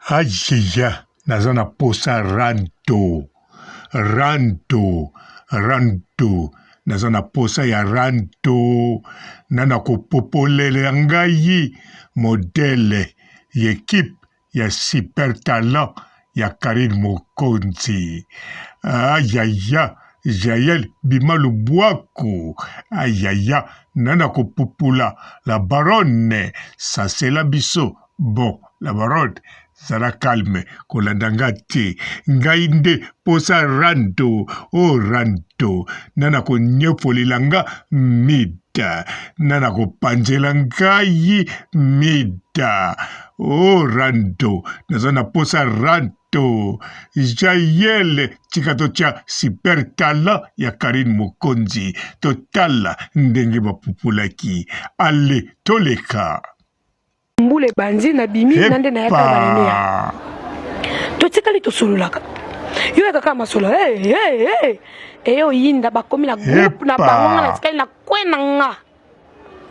Ajiya nazana posa ranto nazana posa ya ranto nana kopopolele ngai modele y'équipe ya super talent ya Karine Mokonzi. Ayaya Jaël Bimalu Bouakou. Ayaya nana kopopula la baronne ça c'est la biso. Bon, la baronne Sara calme, kolandanga te, ngainde posa ranto, oh ranto, nana ko nyefolilanga mida, nana ko panjelanga yi mida, oh ranto, nazana posa ranto, Jaël chikatocha super talent ya Karine Mokonzi, totala ndenge bapupulaki, ale toleka. Mbule banzi na bimi nande na yaka banania to tikali to sololaka yo yaka kama solo eyo yinda bakomi na groupe na bango na tikali na kwena nga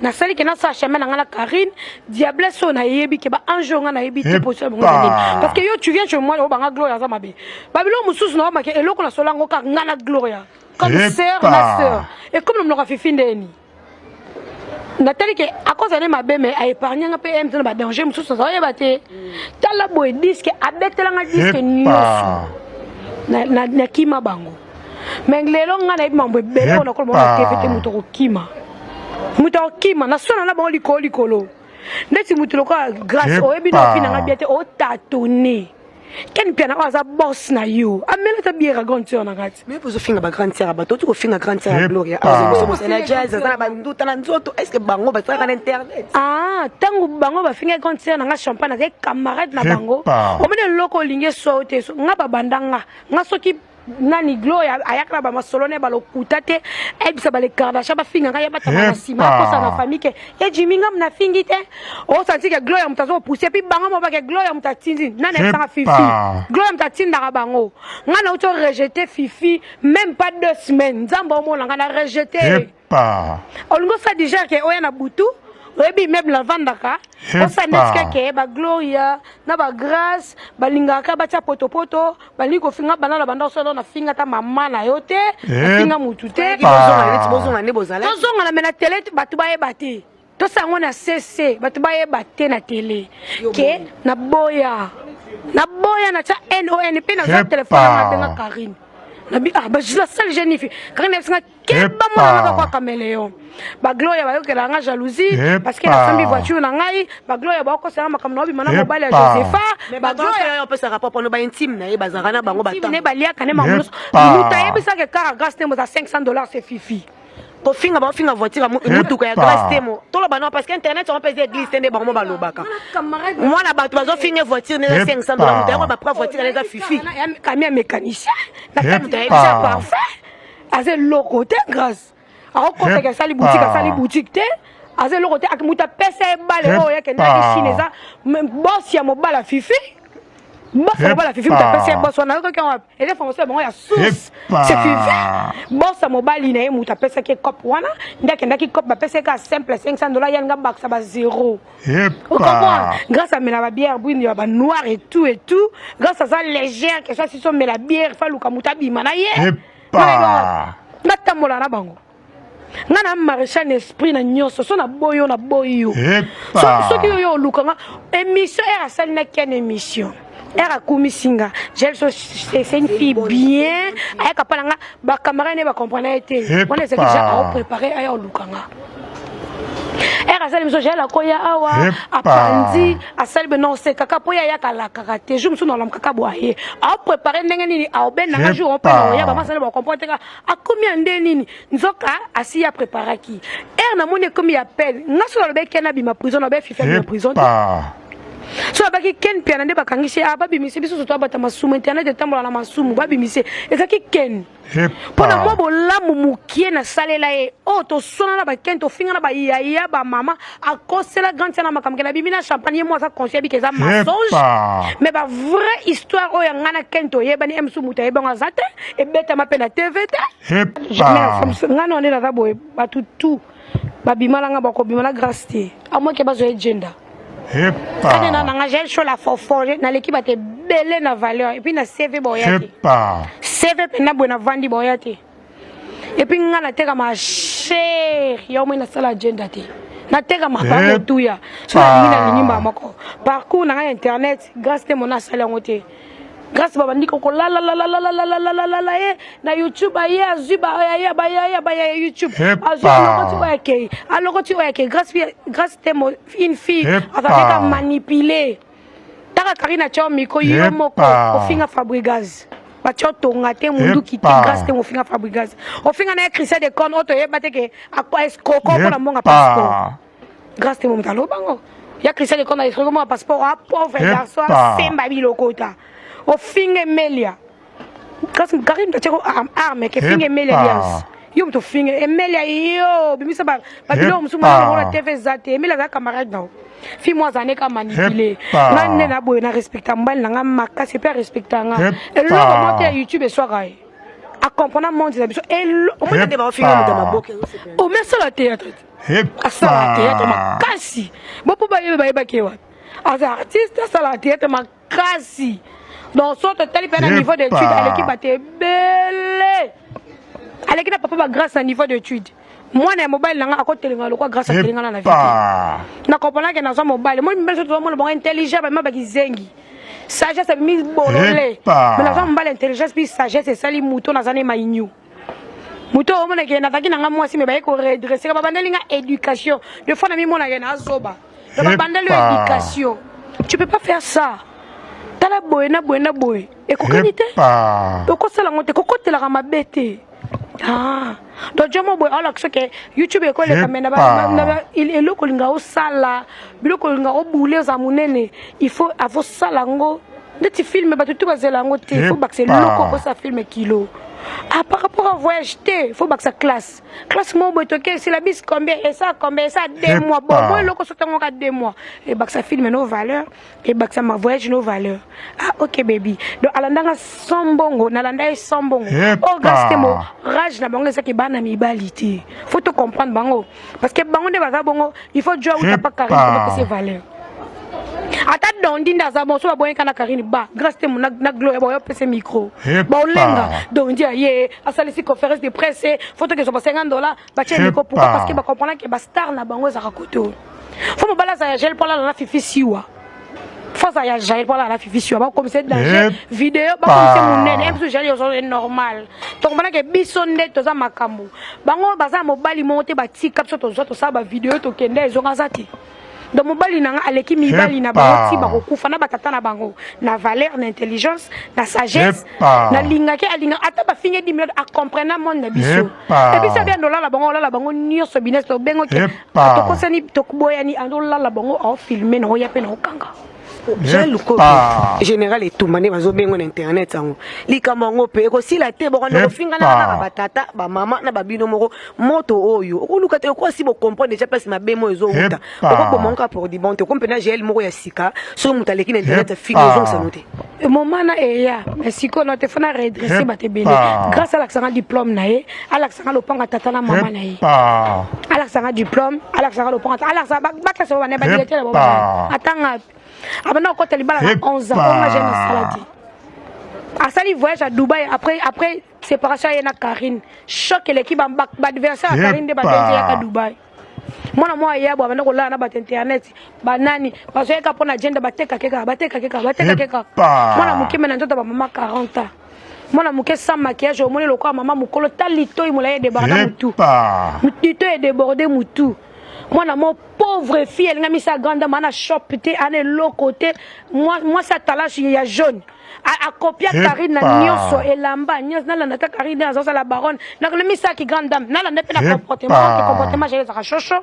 na sali ke na sa chemin na nga na Karine diable so na yebi ke ba anjo nga na yebi te position bango parce que yo tu viens chez moi o banga Gloria za mabe babilo mususu na make eloko na solango ka nga na Gloria comme sœur ma sœur et comme le mloka fifi ndeni Nathalie que à cause de ma belle mais a épargné un peu M dans danger musu ça va bater tala boy disque abetela nga disque nyos na kima bango mais lelo nga na mambo belo na ko mo tefete muto kima na sona na bango likolo ndeti muto ko grâce o ebi no fina nga biete o tatone Ken piana aza boss na you. Amela ta biera grande sœur na ngati. Mais vous finga ba grande sœur ba to tu ko finga grande sœur Gloria. C'est la jazz na ba nduta na nzoto. Est-ce que bango ba tra na internet? Ah, tangu bango ba finga grande sœur na nga champagne avec camarade na bango. O mene loko linge sote so nga ba bandanga. Nga soki nani Gloria ayakala ba masolone ba lokuta te ebisa ba le kardasha ba finga nga yaba tama sima ko sa na famille ke e jiminga mna fingi te o santi ke Gloria mtazo pousser puis bango mo ba ke Gloria mtatindi nana sanga fifi Gloria mtatinda ka bango nga na auto rejeter fifi même pas 2 semaines nzamba mo nga na rejeter olingo sa déjà ke oya na butu Rebi même la vandaka, on s'en est que ba Gloria, na ba grâce, ba lingaka ba tia poto, ba liko finga banana banda so na finga ta mama na yote, finga mutute, bozonga na mena télé batu ba ebate. To sango na CC, batu ba ebate na télé. Ke na boya na cha NON pe na téléphone na benga Karine. Nabi ba je la seule jeune fille. Karine singa keba mona kwa caméléon. Ba Gloria ba yokela nga jalousie parce que na sambi voiture na ngai ba Gloria ba ko sala makamno bi mana mobile ya Josepha ba Gloria yo pesa rapport pour no ba intime na ye bazanga na bango ba tam ne ba lia kana mamuno muta yebisa ke car grâce temo za $500 c'est fifi ko finga voiture mutu ko ya grâce temo to lo bana parce que internet on peut église tende bango ba lobaka moi na ba to bazo finga voiture ne $500 muta ko ba prendre voiture na fifi kamia mécanicien na kamuta yebisa parfait aze lokote grâce a compte que sali boutique te aze le côté akmuta pesa bale o yake na chinesa boss ya mobala fifi boss ya mobala fifi muta pesa boss wana ko kan ele français bon ya source c'est fifi boss ya mobali na muta pesa ke cop wana ndaki cop ba pesa ka simple $500 yanga baksa ba zéro grâce à la bière bouine ya ba noir et tout grâce à ça légère que ça si sont mais la bière fa luka muta bima na ye na tamola na bango ngana maréchal esprit na nyoso so na boyo so ki yo lukanga émission era sali na ken émission era kumisinga c'est une fille bien ayaka palanga ba camarade ba comprendre été on est déjà préparé aya lukanga era sali miso jela ko ya awa apandi asali be non c'est kaka po ya kala kaka te je me suis dans la kaka boye a préparer ndenge nini a ben na jour on peut ya ba masala ba comprendre a combien ndenge nini nzoka asi ya préparer ki na moni comme il appelle ngaso lo be kena bi ma prison na be fifa na prison so abaki ken piana nde bakangisi ababi mise biso to abata masumu internet etambola na masumu babi mise ezaki ken pona mo bolamu mukie na salela e o to sona na ba ken to finga na ba yaya ba mama akosela grande na makamkela bimina champagne moi ça conseil bi keza mensonge mais ba vraie histoire o yanga na ken to yebani emsu muta yebanga zate e beta mapena TV te ngana on est là boy ba tout babimala nga bako bimala grâce te à moi ke bazo agenda Quand on j'ai chaud la forge dans l'équipe a été belle na valeur et puis na CV boyati. CV na bona vandi boyati. Et puis ngana teka ma cher yo mo na sala agenda te. Na teka ma ba tout ya. So na nyimba mako. Parcours na internet grâce te mon sala ngote. Grâce baba ndiko ko la na YouTube aye azuba ya YouTube azuba tu alors tu vois que grâce te une fille avec manipuler taka karina cho miko yo moko ofinga Fabrigaz ba cho tonga te mundu ki te grâce te ofinga Fabrigaz ofinga na Christian de con auto yeba te ke akwa escroc pour la monga passeport grâce te momtalo bango ya Christian de con na escroc mo passeport a pauvre garçon semba bilokota o finge Emelia kasi Karim ta cheko arme ke finge Emelia yes yo mto finge Emelia yo bimisa ba bilo musuma na TV zate Emelia za camarade na fi moi zané ka manipuler nane na boye na respecta mbali na ngama kasi pe respecta nga et lo monter YouTube et soir a comprendre monde des habitudes et on m'a débat finge dans ma boque o mais ça la théâtre ça la théâtre ma kasi bo po ba yeba kewa as artiste ça la théâtre ma kasi. Donc, soit tu as un niveau d'études, à l'équipe a été belle. À l'équipe n'a pas grâce à un niveau d'études. Moi, j'ai un mobile, à côté de quoi grâce à Télénga dans la vie. Je comprends que dans un mobile, moi, je suis intelligent, mais je suis zengi. Sagesse, c'est mis bololé. Mais dans un mobile, intelligence, puis sagesse, c'est ça, les moutons dans un maïnou. Mouton, on a dit que moi, si je vais redresser, je vais éducation. Deux fois, on a mis mon agenda à Zoba. Je vais éducation. Tu peux pas faire ça. Tala boy na boy et kokanité oko sala ngote kokotela ka mabete donc jomo boy ala que YouTube e ko le kamena ba il est loko linga o sala biloko linga o boule za munene il faut avoir sala ngo ndeti film ba tout bazela ngo te il faut ba que c'est loko pour ça film kilo par rapport à voyage il faut ba que ça classe mon boy to que c'est la bis combien et ça 2 mois bon moi loko sotango ka 2 mois et ba que ça filme nos valeurs et ba que ça ma voyage nos valeurs OK baby donc alandanga sombongo nalanda sombongo oh gaste mo rage na bango ça ki bana mibalité faut te comprendre bango parce que bango de baza bongo il faut jouer ou pas carré pour ses valeurs ata dondi ndaza bon so boyen kana Karine ba grâce te mon na gloire boyo pese micro ba olenga dondi aye asalisi conférence de presse photo que so ba $50 ba tient micro pourquoi parce que ba comprendre que ba star na bango za rakoto faut mo bala za gel pour la fifi siwa faut ça ya gel pour la fifi siwa ba comme c'est danger vidéo ba comme c'est mon nene parce que gel yo normal donc bana que bisonde to za makambo bango baza mobali monte ba tika so to ça ba vidéo to kende zo ngazati. Donc mobali nanga aleki mibali na bango ti bako kufa na batata na bango na valeur na intelligence na sagesse na linga ke alinga ata ba finge 10 minutes a comprendre monde na biso et puis ça bien dola la bango nyonso business to bengo ke to kosani to boyani andola la bango en filmer na ya pe na okanga j'ai le copie général et tout mané bazo bengo na internet sango likamba ngo pe ko sila te boko no finga na batata ba mama na babino moko moto oyo okuluka te ko si bo comprendre déjà parce ma bemo ezo uta ko monka pour di bonte ko mpena gel moko ya sika so mutaleki na internet filozo sanote moment na eya mais siko no te fona redresser ba te belé grâce à l'accent diplôme na ye à l'accent lo panga tata na mama na ye à l'accent diplôme à l'accent lo panga à l'accent ba ka so ba ne ba directeur ba atanga abana ko telibala 11 ans on a jamais saladi asali voyage à Dubaï après séparation yana Karine choc l'équipe ba adversaire à Karine de ba à Dubaï moi yabo abana ko la na ba internet banani parce que pour na agenda bateka keka moi mukime na ndoto ba mama 40 ans moi muke sans maquillage au moins le quoi maman mukolo talito imula débarder mutu mutu est débordé mutu. Moi, mon pauvre fille, elle a mis sa grande dame à chopé, à l'autre côté. Moi, ça talage, il y a jaune. A copier Karine na nyonso elamba nyonso na la nata Karine dans la baronne. Na mis ça qui grande dame. Na la nepe na comportement j'ai ça chocho.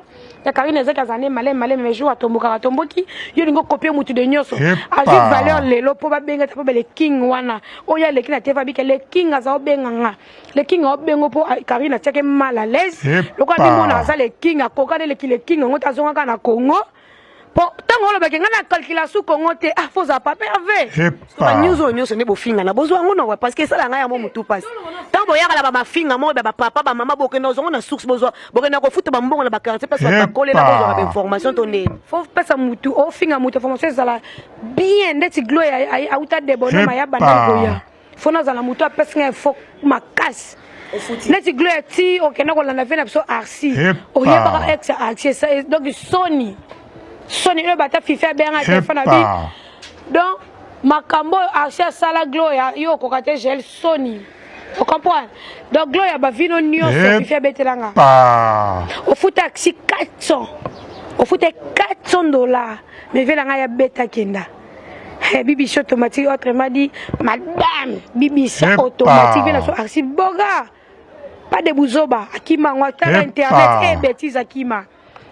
Ya Karine ezaka zané malé mais jour atomboka tomboki. Yo lingo copier mutu de nyonso. A vie valeur lelo po ba benga ta po le king wana. Oya le king na tefa bi ke le king aza obenga nga. Le king obengo po Karine tcheke mal à l'aise. Le quoi bi mona za le king akoka le king ngota zonga na Congo. Tant on a calculé sous Congo, ah, faut pas merveille. Nous sommes des finga, besoin parce que ça la ngaya mo tout passe. Tant boya la ba finga mo ba papa ba maman boke nous on a source besoin. Boke na ko foot ba mbongo na ba quartier parce que ba coller la besoin d'information tonné. Faut pas ça mutu, au finga mutu formation ça la bien d'être gloire à outa de bonhomme ya bana boya. Faut nous la mutu parce que faut ma casse. N'être gloire ti au Kenya on a fait na so arsi. O ya ba ex arsi ça donc Sony le bata fifa bien à téléphone abi. Donc makambo arsi sala gloire yo ko kate gel Sony. Vous comprenez? Donc gloire ba vino nyo so fifa betelanga. Au foot taxi 400. Au foot $400. Mais velanga ya beta kenda. Bibi c'est automatique autrement dit madame bibi c'est automatique vient sur arsi boga. Pas de bouzoba akima ngota internet et bêtise akima.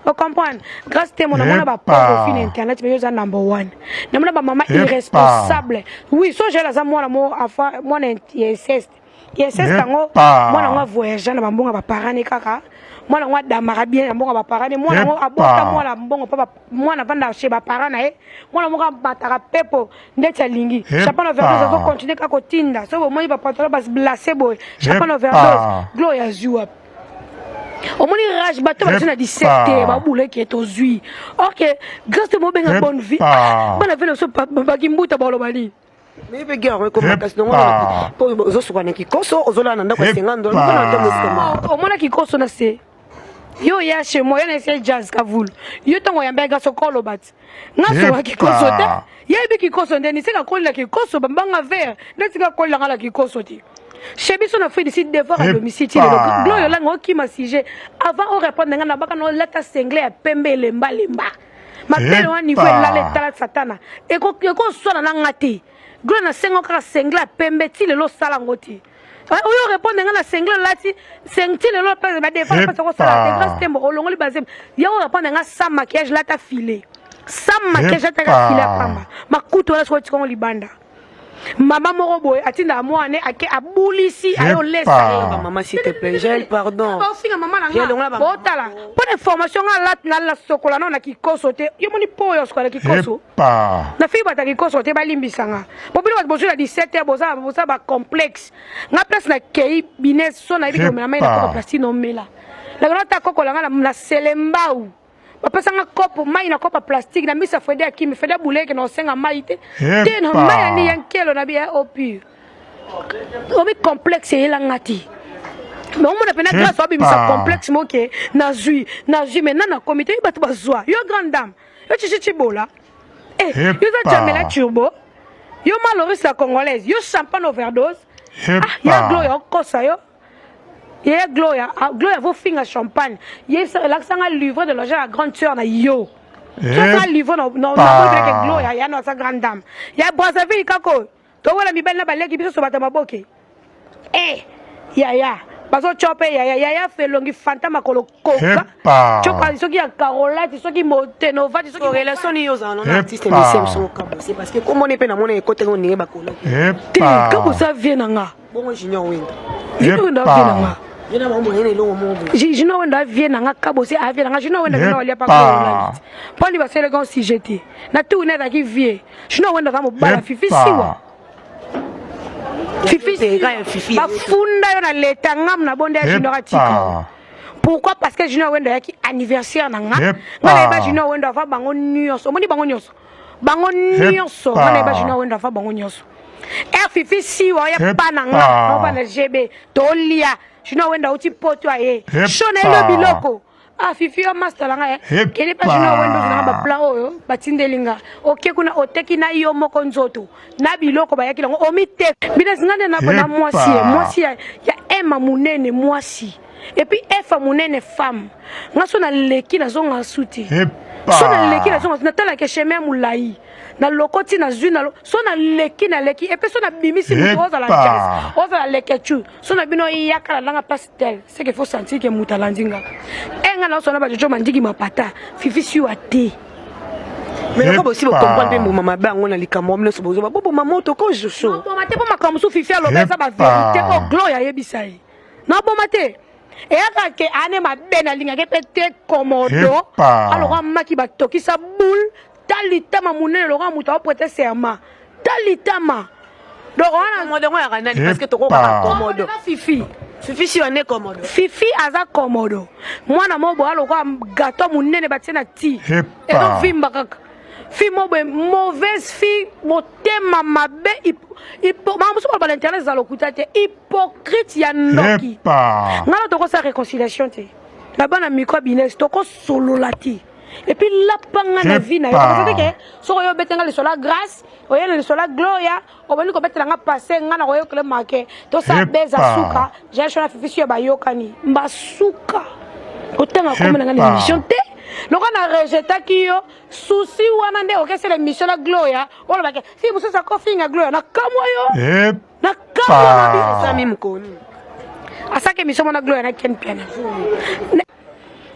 Vous comprenez? Grâce à mon amour, pas pauvre fin internet, mais je suis number one. N'a pas maman irresponsable. Oui, so j'ai la moi l'amour enfin moi ISS. ISS tango moi na voyager na mbonga ba parents ne kaka. Moi na ngwa damara bien na mbonga ba parents moi na abota moi la mbonga papa moi na vanda chez ba parents na e. Moi na mbonga bataka pepo ndeta lingi. Chapa na verdoise zo continuer ka kotinda. So moi ba patron bas blacer boy. Chapa na verdoise. Gloria Zouap. Au moins il rage bateau parce qu'on a 17 ba boule qui est aux huiles. OK, grâce à moi ben bonne vie. Bon avait le so ba kimbuta ba lobali. Mais be gars comme parce non pour zo so kana ki koso ozola na ndako $50 on a au moins ki koso na c'est yo ya chez moi na c'est jazz kavul. Yo tango ya mbega so kolobat. Na so ki koso ta. Ya bi ki koso ndeni c'est ka kolla ki koso bambanga vert. Ndeti kolla ngala ki koso ti. Chez Bisson a fait des devoirs à domicile. Gloire là qui m'a sujet. Avant on répondre ngana baka no leta sengle pembe lemba lemba. Ma pelle au niveau là leta satana. Et ko so na ngati. Gloire na sengo ka sengle pembe ti le lo sala ngoti. On répondre ngana sengle là ti senti le lo pas ba défendre parce que ça la grâce tembo olongo li bazem. Ya on répondre ngana sans maquillage là ta filé. Sans maquillage ta filé pamba. Ma kuto là so ti ko libanda. Maman Moroboy, atinda moi ne ake abulisi ayo lesa maman s'il te plaît gel pardon botala bonne information na la sokola na kikoso te yo moni poyo sokola kikoso na fi bata kikoso te balimbisanga popili ba bozo la 17h boza ba complexe na place na kei bines so na biko na mai na ko plastique no mela la grata kokola na selembau papa sanga kopo mai na kopa plastique na misa fede akimi fede bouleke na senga maite te na mai ni yankelo na bia opi obi complexe ela ngati mais on m'a pena grâce obi misa complexe moke na zui mais na comité batu bazwa yo grande dame yo chichi bola yo za jamela turbo yo malheureuse la congolaise yo champagne overdose ya gloire kosa yo. Yeah, Gloria vous finir champagne. Yes, l'accent à livre de l'argent à grande sœur na yo. Ça livre non que Gloria ya no sa grande dame. Ya Brazzaville kako. To wala mi bella baleki biso bata maboke. Ya. Bazo chope ya fait longi fantama kolo koka. Choka soki ya Carolette, soki Motenova, soki relation ni yo za non artiste musicien so c'est parce que comme on est na mona côté on ni ba kolo. Comment ça vient nga? Bon junior winda. Junior winda vient nga. Je know when I vient à Kabosi, I vient à je know when I pas Poli va ser le grand si j'étais. Na tout net à qui vient. Je know when I am Fifi siwa. Fifi. Ba funda yo na leta ngam na bonde ya junior atika. Pourquoi? Parce que junior when qui anniversaire na nga. Ngana ba junior when va bango nyonso. Omoni bango nyonso. Bango nyonso. Ngana ba junior when va bango nyonso. Fifi siwa ya pananga. On va na GB. Tolia. Je n'ai pas de poto aye. Shona le biloko. Fifi o master langa kele pa jina wendo na ba plan oyo batindelinga. OK kuna oteki na yo moko nzoto. Na biloko ba yakila o mite. Bina ngane na bona mwasi ya ema munene mwasi. Et puis efa munene femme. Ngaso na leki na zonga suti. So na leki na zonga na tala ke chemin mulai. Na lokoti na zuna so na leki et puis so na bimisi mutoza la jazz oza la lekechu so na bino yakala langa pastel c'est qu'il faut sentir que mutalandinga enga na so na ba jojo mandiki mapata fifi si wate mais ko aussi comprendre mo mama bango na likamo mne so bozo bobo mamoto ko jojo no bomate po makamso fifi alo besa ba vérité o gloria yebisai no bomate Et après que ane ma bena linga ke pete komodo. Alors maki ba toki sa boule talitama munene lo muta prêter serment. Talitama. Donc on a modo ya kanani parce que toko ka komodo. Fifi. Fifi si on est komodo. Fifi aza komodo. Mwana mobo alo kwa gâteau munene batina ti. Et donc vimba kaka. Fille mauvaise fille, motema mabe, l'internet dans le côté hypocrite ya noki. Ngalo toko sa réconciliation te. La bonne micro business toko solo lati. Et puis la panga na vie na yo. Parce que so yo betenga le sola grâce, oyo le sola gloria, obani ko betela passer ngana ko yo kle marqué. To sa beza suka, j'ai choisi fifi ya bayokani. Mbasuka. Otanga comme na ngana émission te. Donc on a rejeté qui yo souci ou on a dit ok c'est l'émission la gloria on va dire si vous ça coffee la gloria na kamwa yo na kamwa na ça même koni à ça que émission la gloria na ken piano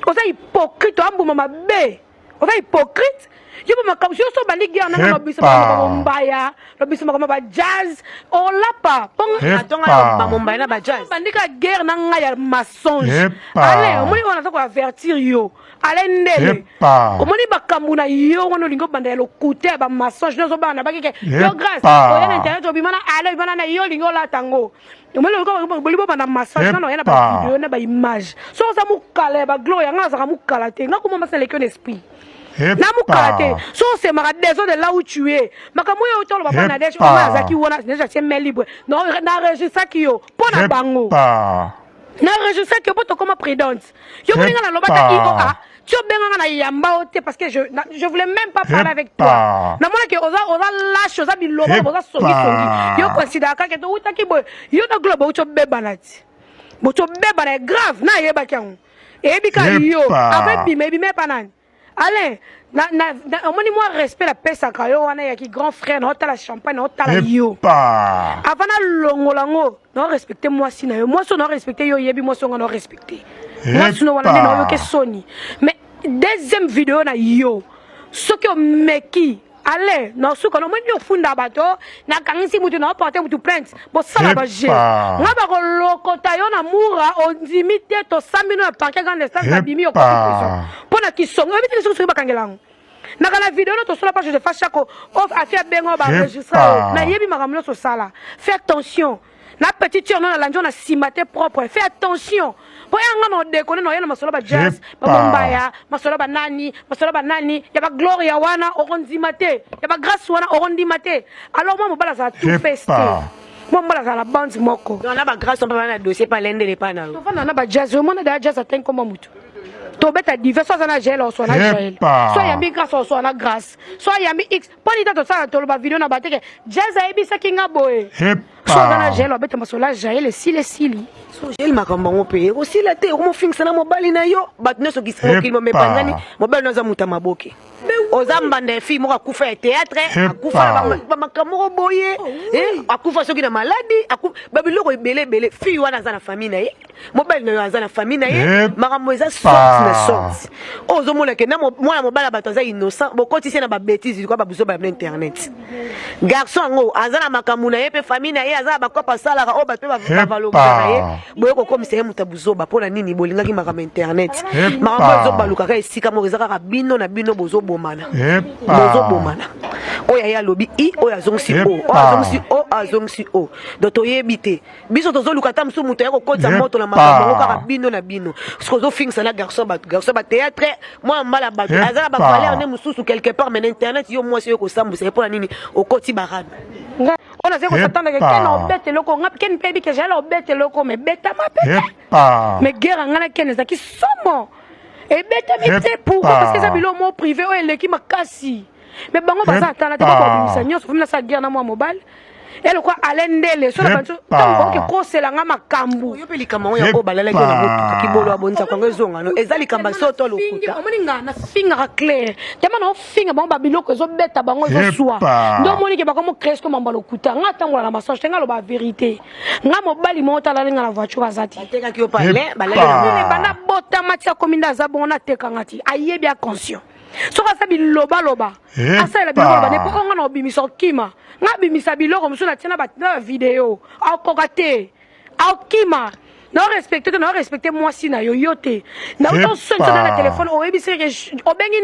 on est hypocrite on mama bé on est hypocrite yo mama comme si on so bandi guerre na biso mama mbaya lo biso mama ba jazz on l'a pas atonga ba mbaya na ba jazz bandi ka guerre na nga ya mensonge allez on on a ça ko avertir yo allez ndele omoni bakambu na yo ngono lingo banda ya lokuta ba mensonge no so bana ba keke yo grâce o ya internet obimana allez bana na yo lingo la tango omoni ko bolibo bana mensonge no ya na ba video na ba image so ça mukala ba gloria nga za mukala te nga ko mama c'est le cœur d'esprit na mukalate so c'est ma raison de là où tu es makambo yo tolo papa na desh o mazaki wona déjà c'est main libre non na registre qui yo pona bango na registre qui yo poto comme prudente yo moninga na lobata ioa tu benga na yamba ote parce que je voulais même pas parler avec toi na mona que oza lâche oza biloba oza songi yo considère que to utaki boy yo na globe ucho bebanati bocho bebana grave na yeba kyangu e bika yo avec bime panani. Allez, on moi respect la paix sacrée, on a qui grand frère, on a la champagne, on a la yo. Avant la longo, non respectez moi si moi si on respecté yo yebi moi si on respecté. Moi si on a yo que Sony. Mais deuxième vidéo na yo, ce que meki allez, non ce qu'on a mis au fond d'abato, na kangisi mutu na porter mutu plainte, bon ça la bagé. Nga ba ko lokota yo na mura on dimite to 100 millions parquet grand instance na bimi au constitution. Pona ki songo, ebiti so so bakangelango. Na kala vidéo to sur la page de Fachako, off affaire bengo ba registre. Na yebi makamno so sala. Fais attention. Na petite on na lanjo na simate propre. Fais attention. Po yanga no déconner no yana masolo ba jazz, ba bombaya, masolo ba nani, ya ba gloria wana orondimate, ya ba grâce wana orondimate. Alors moi mo bala za tout festé. Moi mbala za la bande moko. On a ba grâce on peut na dossier pas l'ende les pas na. To fana na ba jazz, mo na da jazz atteint comme mutu. To beta divers soit na gel soit na gel. Soit yambi grâce soit na grâce. Soit yambi x. Pas ni to ça to ba vidéo na ba teke. Jazz a ebisa kinga boy. Soit na gel beta masola gel les sili. So gel makambo ngope. Aussi la te mo fixa na mobali na yo. Bat no so gismo kilmo me pangani. Mobali no za muta maboke. Ozamba ndefi mo akufa théâtre, akufa ba makambo boye. Akufa soki na maladie, babiloko ebele fi wana za na famille na ye. Mobali no za na famille na ye. Makambo eza sorti. Ozomona ke na mwana mobala bato za innocent, bokoti se na ba bêtises ko ba buzo ba internet. Garçon ngo azana makambo na ye pe famille na ye azana ba kopa sala ka o ba pe ba valoriser ye. Boye ko comme c'est mutabuzo ba pona nini bolinga ki makambo internet. Makambo zo baluka ka esika mo ezaka ka bino na bino bozo bomana. Bozo bomana. Oya ya lobi I oya zongsi o. Azongsi o. Doto yebite. Biso tozo lukata msu muto ya ko kota moto na makambo ka bino na bino. Sko zo fixa na garçon ba théâtre moi mbala ba azala ba valeur ne mususu quelque part mais internet yo moi c'est ko sambu c'est pour nini au koti barade. On a zéro s'attendre que ken obete loko ngap ken pebi que j'ai obete loko mais beta ma pete. Mais guerre ngana ken ezaki somo. Et beta mite pourquoi parce que ça bilo mo privé o eleki makasi. Mais bango baza atana te ko bisanyo so fumina sa guerre na moi mobile. Elle quoi alendele so na bantu tango ke ko selanga makambu. Yo peli kama ya ko balala ke na moto ki bolo abonza kwango zonga no ezali kamba soto lokuta. Omoninga na finger clair. Tellement no finger bango babiloko zo beta bango zo soa. Ndo moni ke bakomo crèche ko mamba lokuta. Nga tango na mensonge tenga lo ba vérité. Nga mobali mo tala lenga la voiture azati. Teka ki yo parler balala ne bana bota matia kominda za bona teka ngati. Aye bien conscient. Soka sabi loba asa la biloko ne po nga no bimisa kima nga bimisa biloko muso na tina ba vidéo akokate akima Non respecter moi si na yo yote. Na auto sonne dans le téléphone o ebisi o bengi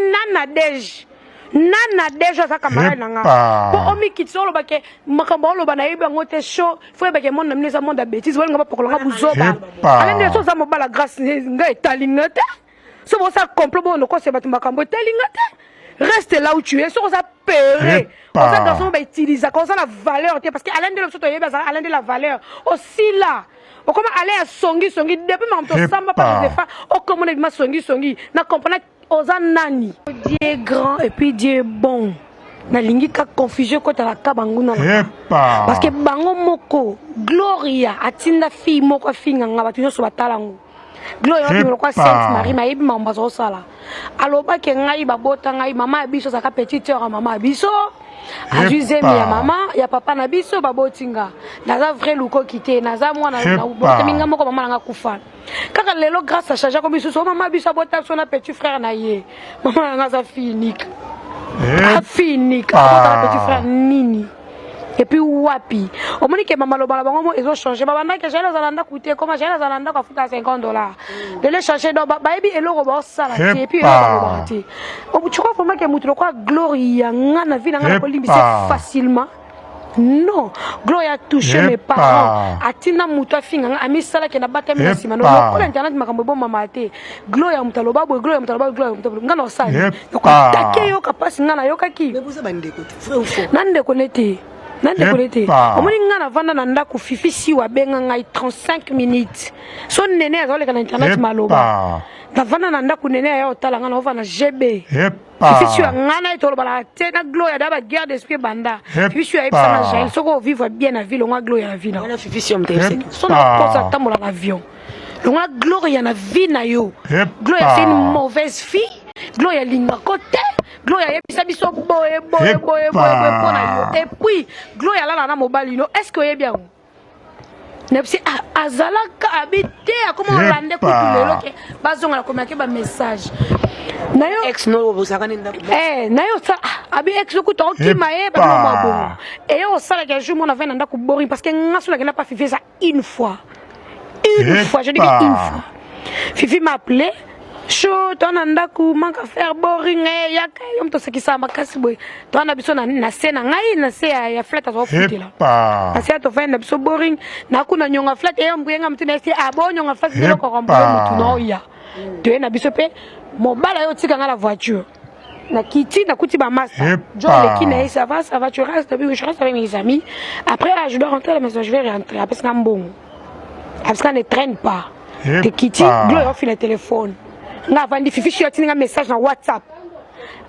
nana deja za camarade nanga po omi kitso lo bake makambo lo bana yeba ngote show fo bake mon na mneza monde bêtise wala ngaba pokolanga buzoba alende so za mobala grâce nga etalingate so bo ça complot bon ko se batu makambo etalingate reste là où tu es so ça péré on ça garçon ba utiliser comme ça la valeur parce que alende le so to yeba alende la valeur aussi là o comment aller à songi depuis ma to samba pas de fa o comment ma songi na comprendre Ozanani. Dieu est grand et puis Dieu est bon. Na lingi ka confusion ko ta ka banguna na. Parce que bango moko Gloria atinda fi moko finga nga batu nyoso batalango. Gloria ni ko Sainte Marie ma yibi mamba zo sala. Aloba ke ngai babota ngai mama biso saka petite sœur mama biso. Ajuse mi ya mama ya papa na biso babotinga. Naza vrai luko kité naza mwana na bota minga moko mama nga kufa. Kaka lelo grâce à Chacha comme biso mama biso bota son petit frère na ye. Mama nga za finique. Finique. Bota petit frère nini. Et puis wapi. Au moment que maman loba bango ils ont changé. Baba na que j'ai les alanda coûter comme j'ai les alanda ko futa $50. De les changer donc baby elo ko ba sala et puis ba ti. Tu crois vraiment que mutu ko Gloria ngana vina ngana ko limbi facilement. Non, Gloria a touché mes parents. Atina mutu finga ami sala ke na batami na sima no ko internet makambo bo mama te. Gloria mutaloba bo Gloria mutaloba ngana osali. Ko take yo kapasi ngana yo kaki. Mais vous avez ndeko frère ou faux. Nande konete. Nande konete. Omoni ngana vanda na ndako fifi si wa benga ngai 35 minutes. So nene azole kana internet maloba. Na vanda na ndako nene ya otala ngana ova na GB. Fifi si wa ngana itolo bala te na Gloria daba guerre d'esprit banda. Fifi si wa epsa na jail soko vivre bien na ville ngwa Gloria na ville. Na fifi si omtese. So na posa tamola l'avion. Ngwa Gloria na vie na yo. Gloria c'est une mauvaise fille. Gloria linga côté. Gloria yebisa biso boye et puis Gloria là na mobile no est-ce que est bien nepsi azalaka habité comment rande ko tulelo ke bazonga na komaki ba message na yo ex no bosaka nenda na yo sa abi ex ko to ki maye ba no mabo et yo sala ke jour mon avait nanda ko boring parce que ngaso la n'a pas fait ça une fois je dis une fois Fifi m'a appelé Show tonanda ku manka faire boring ya kayom to sekisa makasi boy tona biso na sena ngai na se ya flat azo futila asa to fenda biso boring na kuna nyonga flat ya mbuyenga mtina ese abonyo nga flat de ko rombo mutu no ya to na biso pe mobala yo tika ngala voiture na kiti na kuti ba master jo le kina ça va tu restes depuis je reste avec mes amis après je dois rentrer à la maison je vais rentrer après ça bon parce qu'on ne traîne pas te kiti gloire au fil le téléphone nga vandi fifi shi yotinga message na WhatsApp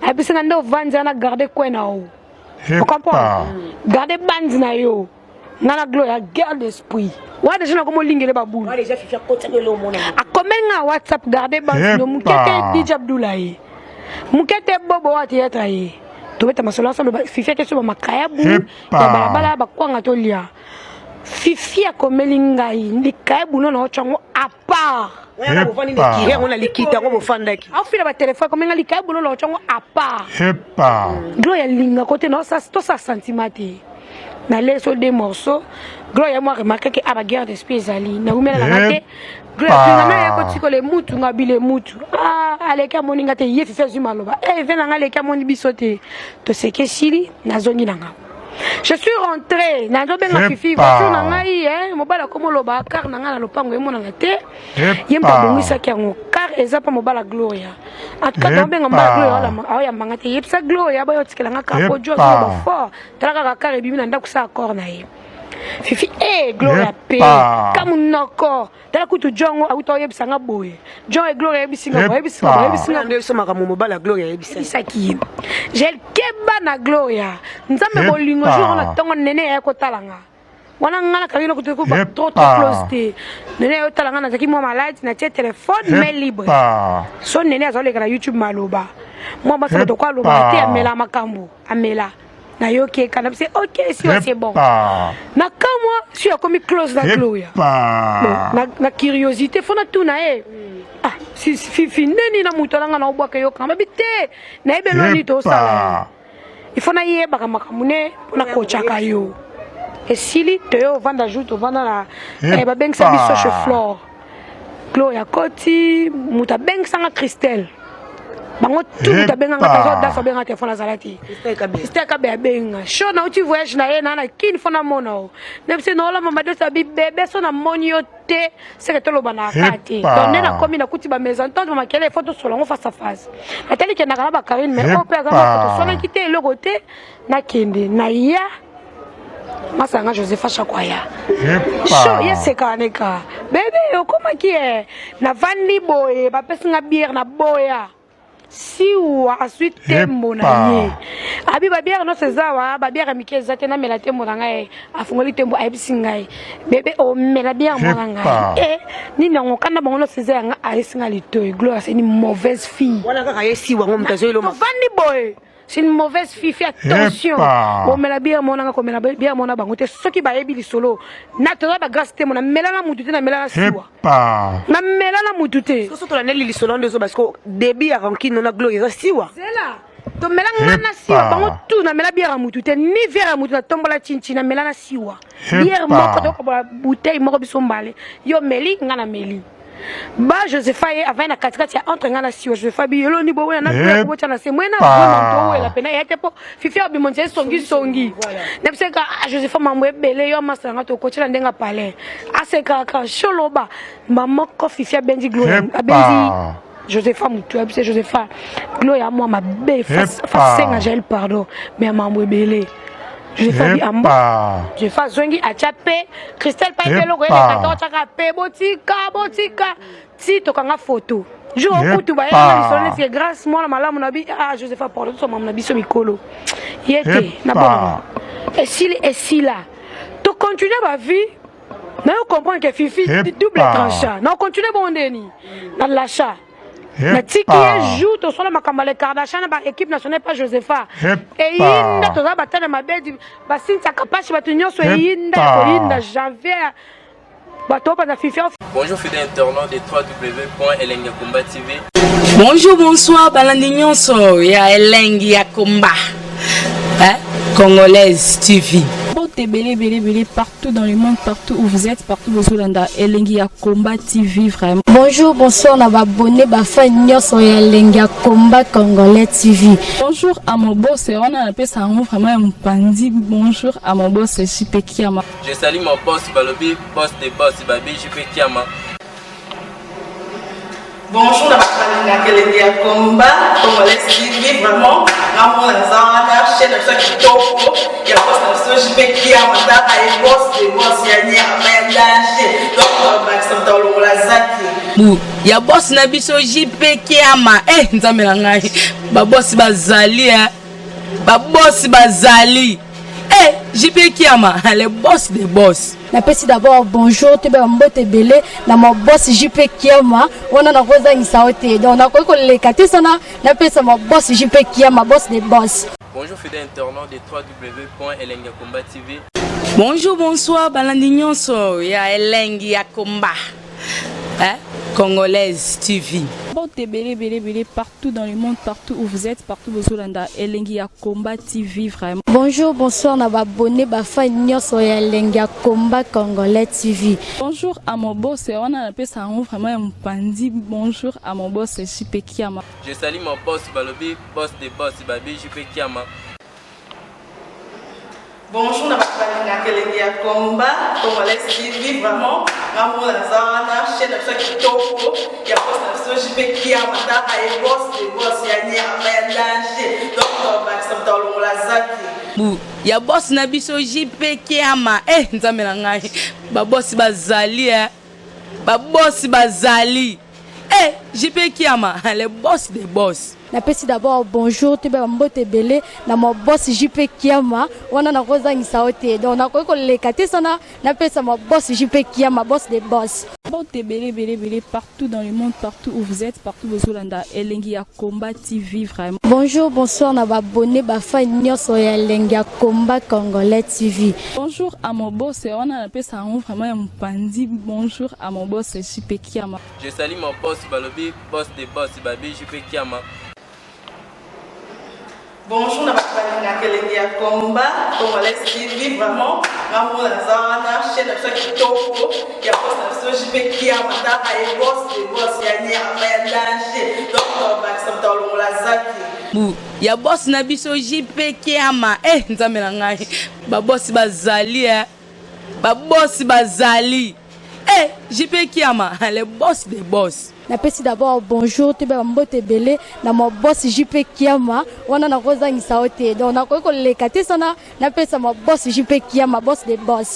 abisa ndo vandi na garder quoi na o tu comprends garder band na yo ngana gloire garde d'esprit wa déjà na komo lingele babu wa déjà fifi côté que le mona a comment WhatsApp garder band no mukete DJ Abdoulaye mukete bobo wa théâtre yi to beta masolo ensemble fifi ke so makaya bu ya balabala ba kwanga to lia fifi akomelinga yi ndikaye buno na ochango à part on a liquide on fanda ki au fil ba téléphone comme ngali ka bulo lo chongo à part Gloria linga côté non ça tout ça sentimate na leso des morceaux Gloria moi remarqué que aba guerre d'esprit zali na umela na ngate Gloria na ya ko tiko le mutu ngabile mutu aleka moninga te yefi fezu maloba vena ngaleka moni bisote to seke sili na zongi nanga. Je suis rentré na ndo benga fifi voiture na ngai mobala komo loba car na ngala lopango emona na te yemba bongisa kiango car eza pa mobala Gloria atka ndo benga mobala Gloria ya manga te yepsa Gloria ba yotikela ngaka ko jo ba fort talaka ka car ebimi na ndaku sa accord na ye fifi Gloria pe kamunoko tala kutu jongo auto yebisa nga boye jongo Gloria yebisinga ndo soma ka mobala Gloria yebisa ki j'ai keba na Gloria nzambe bolingo jour na tongo nene ya ko talanga wana ngala ka yino kutu ko trop close te nene yo talanga na zaki mo malade na tie téléphone mais libre so nene azole ka YouTube maloba moi ba sa to kwa loba te amela makambo amela na yo ke kana c'est OK si c'est bon na kama si a comme close na Gloria na curiosité fona tout na si fifi neni na mutolanga na obwa ke yo kama bité na ebelo ni to sala il faut na yeba kama kamune na kochaka yo et sili te yo vanda jour to vanda la ba beng sa biso chez Flore Gloria Koti, muta beng sanga Christelle. Bango tout muta benga ngata da so benga telefone azalati. Christelle kabe benga. Show na uti voyage na ye na kin fona mona. Nem se no la mama de sa bi bébé so na moniote, c'est que tolo bana kati. Donc na komi na kuti ba maison tant ma kele photo solo ngo face à face. Ateli ke na kana ba Karine mais au père photo so na kité le côté na kende na ya. Masanga Josepha Chakwaya. Show yese kaneka. Bébé okoma ki e na vandi boye ba pesinga bière na boya. Si ou ensuite tembo na ye. Abi ba bière no sezawa ba bière mikeza te na mela tembo na ngai afungoli tembo ayisingai. Bébé o mela bière mo na ngai. Eh ni na ngokana bango no seza nga ayisinga litoy. Gloire c'est une mauvaise fille. Wana kaka yesi wa ngomta zo iloma. Vandi boy. C'est une mauvaise fille, fais attention. On met la bière mon anga comme la bière mon aba ngote soki ba yebi lisolo. Na to ba grâce te mon mela na mutute na mela na siwa. Na mela na mutute. So to la neli lisolo ndezo parce que débit a rankine na gloire siwa. Zela. To mela na siwa bango tout na mela bière mutute ni bière mutute tombola chinchi na mela na siwa. Bière moko to ko bouteille moko bisombale. Yo meli ngana meli. Ba Josepha avant na katikati ya entre ngana siwa Josepha bi yolo ni bo na na ko tana se mwena vraiment to la pena yete po fifi obi monte songi nepseka Josepha mamwe bele yo masanga to ko tshela ndenga palais aseka ka sholoba mamoko fifi benji gloire abenji Josepha mutu abise Josepha gloire moi ma be face senga gel pardon mais mamwe bele je fais amba je fais zongi achape Christelle pa belo ko ele ka chaka pe botika ti to kanga photo jo kutu ba ya lisone c'est grâce moi la malamu na bi Josepha pardon so mamu na biso mikolo yete na bon et si là to continuer ma vie na yo comprendre que Fifi double tranchant na continuer bon deni na l'achat. Na tiki joue to sola makambale Kardashian ba équipe nationale pas Josepha et inda to za batana mabedi ba sinta kapashi batunyo so inda janvier bato pa na Fifi. Bonjour fidèles internautes de www.elengiakomba TV. Bonjour bonsoir balandi nyonso ya Elengi ya Komba. Congolaise TV. Belé partout dans le monde, partout où vous êtes, partout où vous êtes, Elengi ya Komba TV vraiment. Bonjour, bonsoir, on a abonné à Nyonso ya Elengi ya Komba Congolais TV. Bonjour à mon boss, on a appelé ça vraiment un pandi. Bonjour à mon boss, JP Kiama. Je salue mon boss Balobi, boss des boss Babi, JP Kiama. Bonjour à Elengi ya Komba Congolais TV vraiment. Ramon Lazana, chaîne de chaque topo, il y a boss de JP Kiama, et boss des boss, il y a un danger. Donc, on va s'entendre au Lazaki. Il y a boss na biso JP Kiama. Nzambe na ngai. Ba boss bazali ba boss bazali. JP Kiama, le boss des boss. Napesi d'abord bonjour, te ba mbote belé na mon boss JP Kiama. On a na rosa isaote. Donc na ko le kati sana napesa mon boss JP Kiama, boss des boss. Bonjour fidèles internautes de www.elengiakomba TV. Bonjour bonsoir balandi nyonso ya Elengi ya Komba. Congolaise TV. Belé partout dans le monde, partout où vous êtes, partout où vous êtes, Elengi ya Komba TV vraiment. Bonjour, bonsoir, on a abonné à Nyonso ya Elengi ya Komba Congolais TV. Bonjour à mon boss, on a appelé ça vraiment un pandi. Bonjour à mon boss, JP Kiama. Je salue mon boss Balobi, boss des boss Babi, JP Kiama. Bonjour à Elengi ya Komba Congolais TV vraiment. Ramon Lazana, chaîne de chaque topo, il y a boss de JP Kiama, et boss des boss, il y a un danger. Donc, on va s'entendre au Lazaki. Il y a boss na biso JP Kiama. Nzambe na ngai. Ba boss bazali ba boss bazali. JP Kiama, le boss des boss. Napesi d'abord bonjour, te ba mbote belé na mon boss JP Kiama. On a na rosa isaote. Donc na ko le kati sana napesa mon boss JP Kiama, boss des boss. Belé partout dans le monde, partout où vous êtes, partout où vous êtes, Elengi ya Komba TV vraiment. Bonjour, bonsoir, on a abonné à Nyonso ya Elengi ya Komba Congolais TV. Bonjour à mon boss, on a appelé ça vraiment un pandi. Bonjour à mon boss, JP Kiama. Je salue mon boss Balobi, boss des boss Babi, JP Kiama. Bonjour, na kelenge ya combat, Congolais TV, vraiment, maman la zana, chaîne de chaque kitoko, ya boss na so jipe kia mata ay boss de boss ya ni ya danger. Donc ba ça dans la zaki. Ya boss na biso jipe kia ma nzambe na ngai. Ba boss bazali ba boss bazali. Jipe kia ma, le boss des boss. Napesi d'abord bonjour tebe mbote belé na mo boss JP Kiama wana na koza ngisa ote donc na ko lekate sana napesa mo boss JP Kiama boss des boss